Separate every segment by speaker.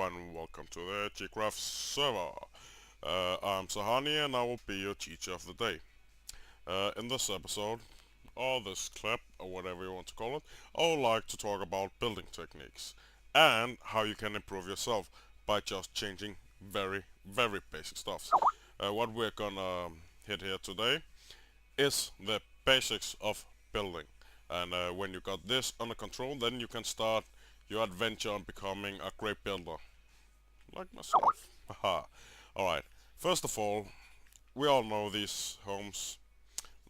Speaker 1: and welcome to the Gcraft server. I'm Sahani and I will be your teacher of the day. In this episode, or this clip, or whatever you want to call it, I would like to talk about building techniques and how you can improve yourself by just changing very basic stuff. What we're gonna hit here today is the basics of building. And when you got this under control, then you can start your adventure on becoming a great builder. Like myself. Haha. Alright. First of all, we all know these homes.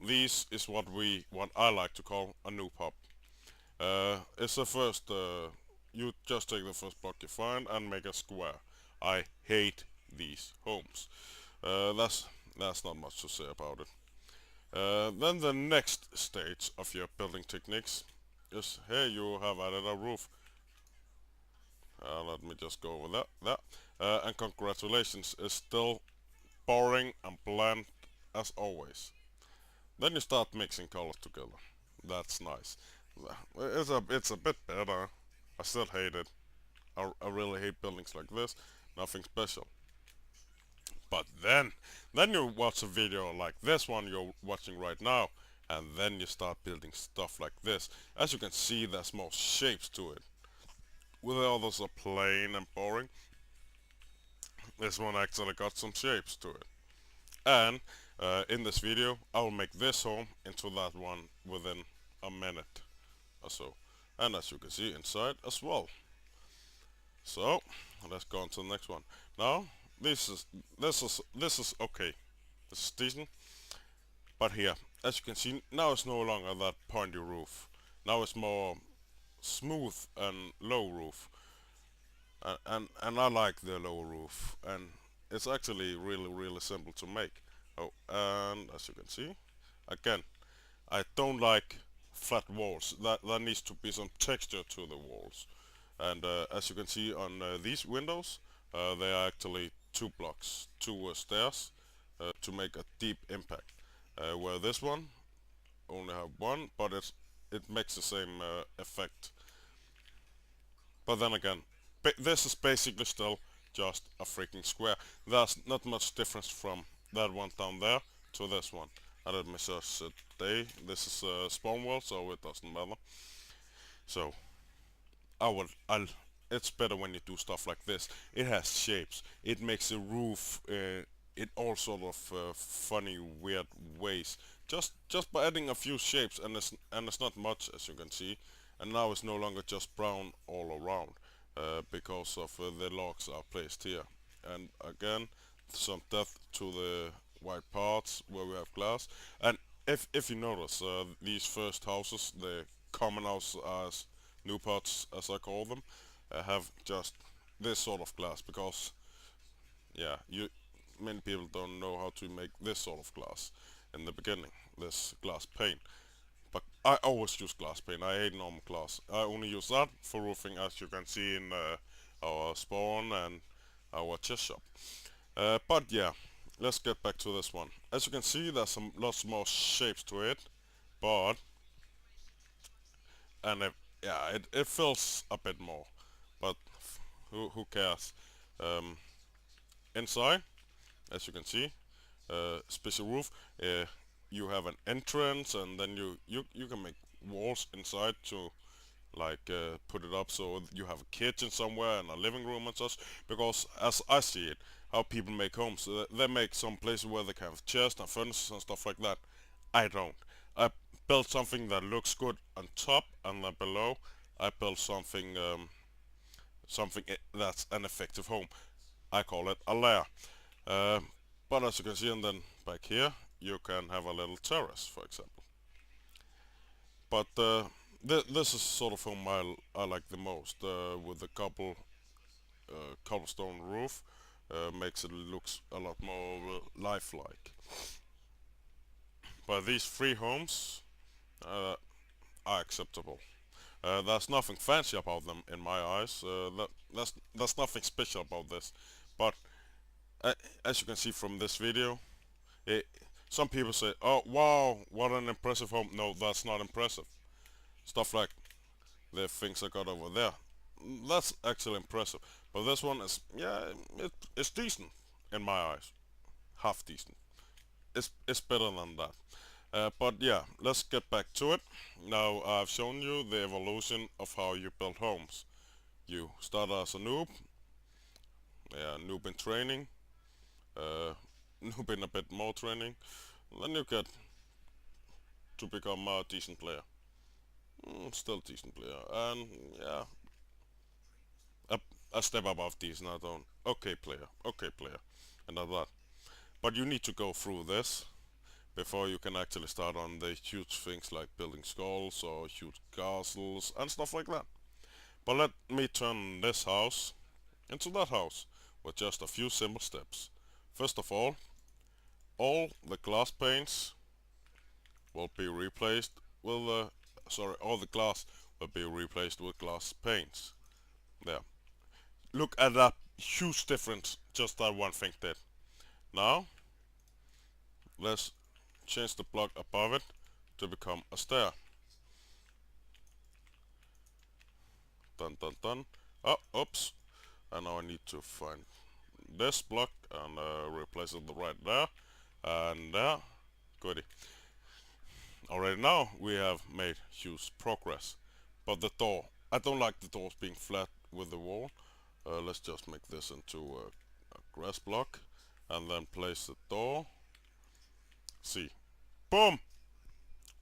Speaker 1: This is what I like to call a noob hub. It's the first, you just take the first block you find and make a square. I hate these homes. That's not much to say about it. Then the next stage of your building techniques is here you have added a roof. Let me just go over that. And congratulations, it's still boring and bland as always. Then you start mixing colors together. That's nice. It's a bit better. I still hate it. I really hate buildings like this. Nothing special. But then you watch a video like this one you're watching right now, and then you start building stuff like this. As you can see, there's more shapes to it. Where the others are plain and boring, this one actually got some shapes to it. And in this video, I will make this home into that one within a minute or so. And as you can see inside as well. So let's go on to the next one. Now this is okay. This is decent. But here, as you can see, now it's no longer that pointy roof. Now it's more smooth and low roof. And I like the lower roof, and it's actually really simple to make. Oh, and as you can see, again, I don't like flat walls. There needs to be some texture to the walls. And as you can see on these windows, they are actually two blocks, two stairs to make a deep impact. Where this one only have one, but it makes the same effect. But then again, this is basically still just a freaking square. There's not much difference from that one down there to this one. I did my search today. This is a spawn world, so it doesn't matter. So it's better when you do stuff like this. It has shapes. It makes a roof in all sort of funny, weird ways. Just by adding a few shapes, and it's not much, as you can see. And now it's no longer just brown all around because of the logs are placed here. And again, some depth to the white parts where we have glass. And if you notice, these first houses, the common houses as new pots as I call them, have just this sort of glass because yeah, many people don't know how to make this sort of glass in the beginning, this glass pane. But I always use glass pane. I hate normal glass. I only use that for roofing, as you can see in our spawn and our chest shop. But yeah, let's get back to this one. As you can see, there's some lots more shapes to it, but it feels a bit more. But who cares? Inside, as you can see, special roof. You have an entrance, and then you can make walls inside to like put it up so you have a kitchen somewhere and a living room and such. Because as I see it, how people make homes, they make some places where they can have chairs and furnaces and stuff like that. I don't. I build something that looks good on top, and then below I build something that's an effective home. I call it a lair. Uh, but as you can see, and then back here you can have a little terrace, for example. But this is sort of home I like the most, with the cobblestone roof. Makes it looks a lot more lifelike. But these three homes are acceptable. There's nothing fancy about them in my eyes. That's nothing special about this. But as you can see from this video, it, some people say, "Oh wow, what an impressive home." No, that's not impressive. Stuff like the things I got over there, that's actually impressive. But this one is, yeah, it's decent in my eyes. Half decent. It's better than that. But yeah, let's get back to it. Now I've shown you the evolution of how you build homes. You start as a noob, yeah, noob in training, uh, noob in a bit more training, then you get to become a decent player. Still decent player, and yeah, a, a step above decent. I don't. Okay player, and all that. But you need to go through this before you can actually start on the huge things like building skulls or huge castles and stuff like that. But let me turn this house into that house with just a few simple steps. First of all the glass panes will be replaced with all the glass will be replaced with glass panes. There. Look at that huge difference just that one thing did. Now let's change the block above it to become a stair. Dun dun dun. Oh, oops. And now I need to find this block and replace it right there and there. Goody. Already now we have made huge progress. But the door, I don't like the doors being flat with the wall. Let's just make this into a grass block and then place the door. See, boom!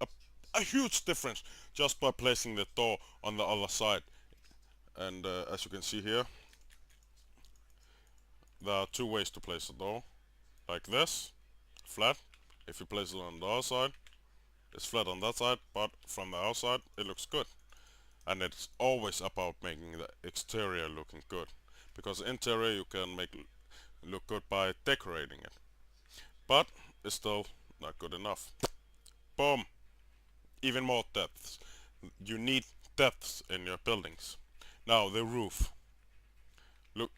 Speaker 1: A, a huge difference just by placing the door on the other side. And as you can see here, there are two ways to place the door. Like this, flat. If you place it on the other side, it's flat on that side, but from the outside it looks good. And it's always about making the exterior looking good, because the interior you can make look good by decorating it, but it's still not good enough. Boom! Even more depths. You need depths in your buildings. Now the roof. Look.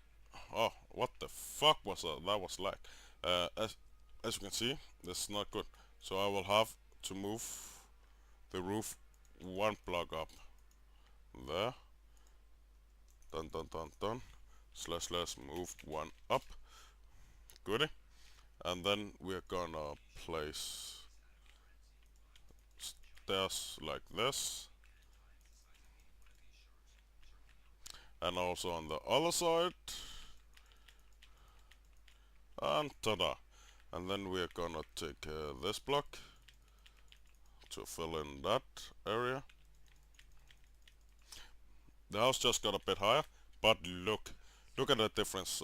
Speaker 1: Oh, what the fuck was that? That was lag. Uh, as, as you can see, this is not good. So I will have to move the roof one block up. There. Dun dun dun dun. Slash move one up. Goody. And then we're gonna place stairs like this. And also on the other side. And ta-da. And then we're gonna take this block to fill in that area. The house just got a bit higher, but look at the difference.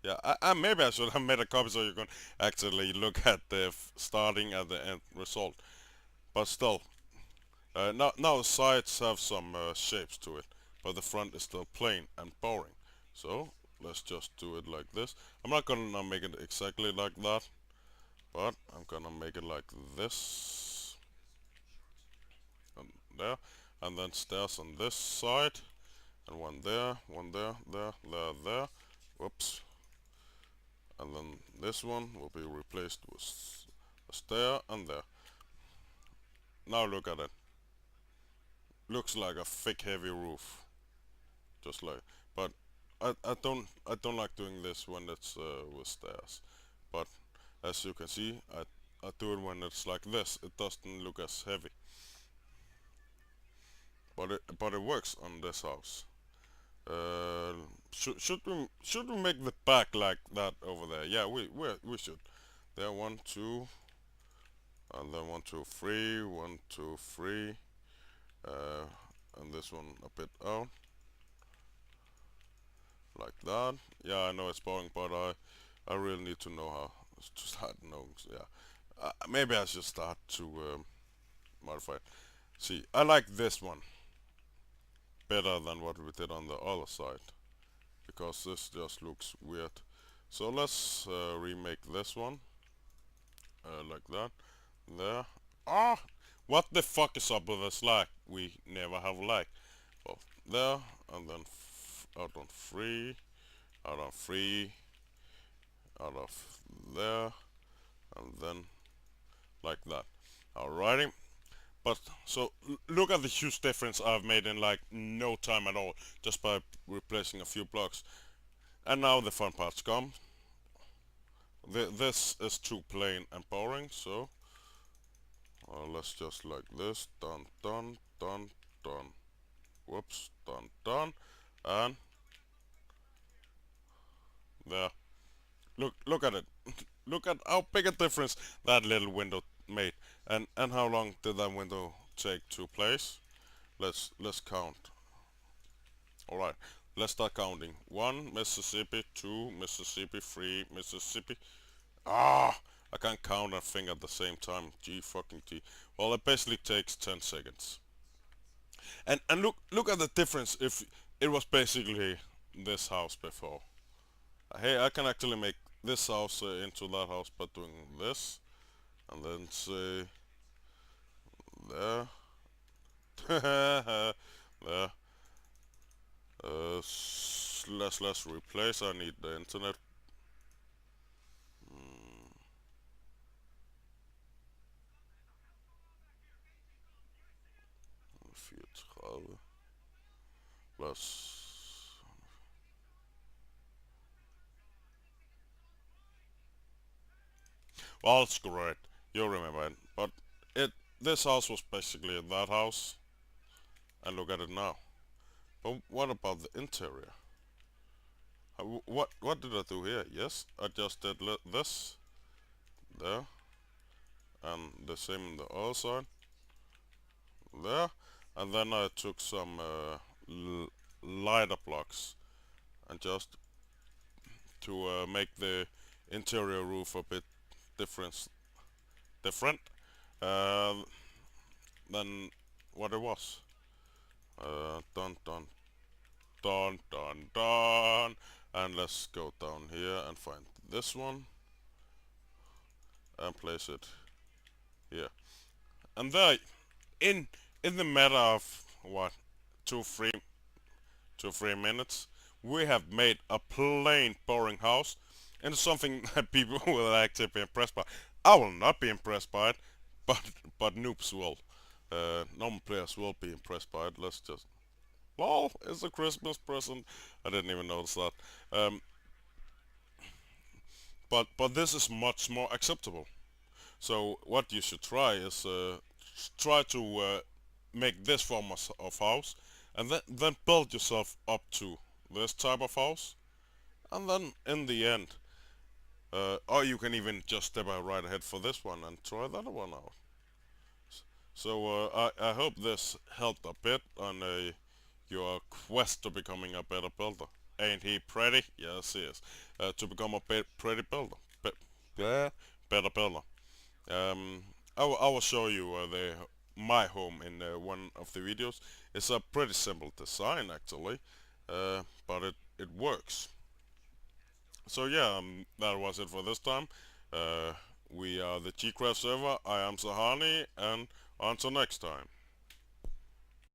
Speaker 1: Yeah, maybe I should have made a copy so you can actually look at the starting and the end result. But still, now the sides have some shapes to it, but the front is still plain and boring. So let's just do it like this. I'm not gonna make it exactly like that, but I'm gonna make it like this and there, and then stairs on this side, and one there, there. Whoops. And then this one will be replaced with a stair and there. Now look at it. Looks like a thick heavy roof. Just like, but I don't like doing this when it's with stairs. But as you can see, I do it when it's like this. It doesn't look as heavy. But it works on this house. Uh, should we make the back like that over there? Yeah, we should. There, 1, 2, and then 1, 2, 3, 1, 2, 3, and this one a bit out, like that. Yeah, I know it's boring, but I really need to know how to start knowing. Yeah, maybe I should start to modify it. See, I like this one better than what we did on the other side, because this just looks weird. So let's remake this one like that. There. Ah! What the fuck is up with this lag? We never have lag. Well, there, and then out on 3, out on 3, out of there, and then like that. Alrighty. But so look at the huge difference I've made in like no time at all, just by replacing a few blocks. And now the fun parts come. This is too plain and boring, so let's just like this. Done, done, done, done. Whoops, done, done. And there. Look at it. Look at how big a difference that little window made. And how long did that window take to place? Let's count. Alright, let's start counting. 1 Mississippi, 2 Mississippi, 3 Mississippi. Ah, I can't count and think at the same time. G fucking T. Well, it basically takes 10 seconds. And look at the difference if it was basically this house before. Hey, I can actually make this house into that house by doing this, and then say there, there. Slash replace. I need the internet. 34 plus. Well, it's great. You remember it, but it this house was basically that house, and look at it now. But what about the interior? What did I do here? Yes, I just did this there, and the same on the other side there, and then I took some lighter blocks and just to make the interior roof a bit different uh, than what it was. Dun dun dun dun dun, and let's go down here and find this one and place it here. And there, in in the matter of what, two three 3 minutes, we have made a plain boring house into something that people will actually be impressed by. I will not be impressed by it, but noobs will. Normal players will be impressed by it. Let's just. Lol, it's a Christmas present. I didn't even notice that. But this is much more acceptable. So what you should try is try to make this form of house, and then build yourself up to this type of house, and then in the end, or you can even just step right ahead for this one and try that one out. So I hope this helped a bit on your quest to becoming a better builder. Ain't he pretty? Yes, he is. To become a pretty builder. Yeah, better builder. Um, I will show you my home in one of the videos. It's a pretty simple design actually, but it works. So yeah, that was it for this time. Uh, we are the Gcraft server. I am Sahani, and until next time.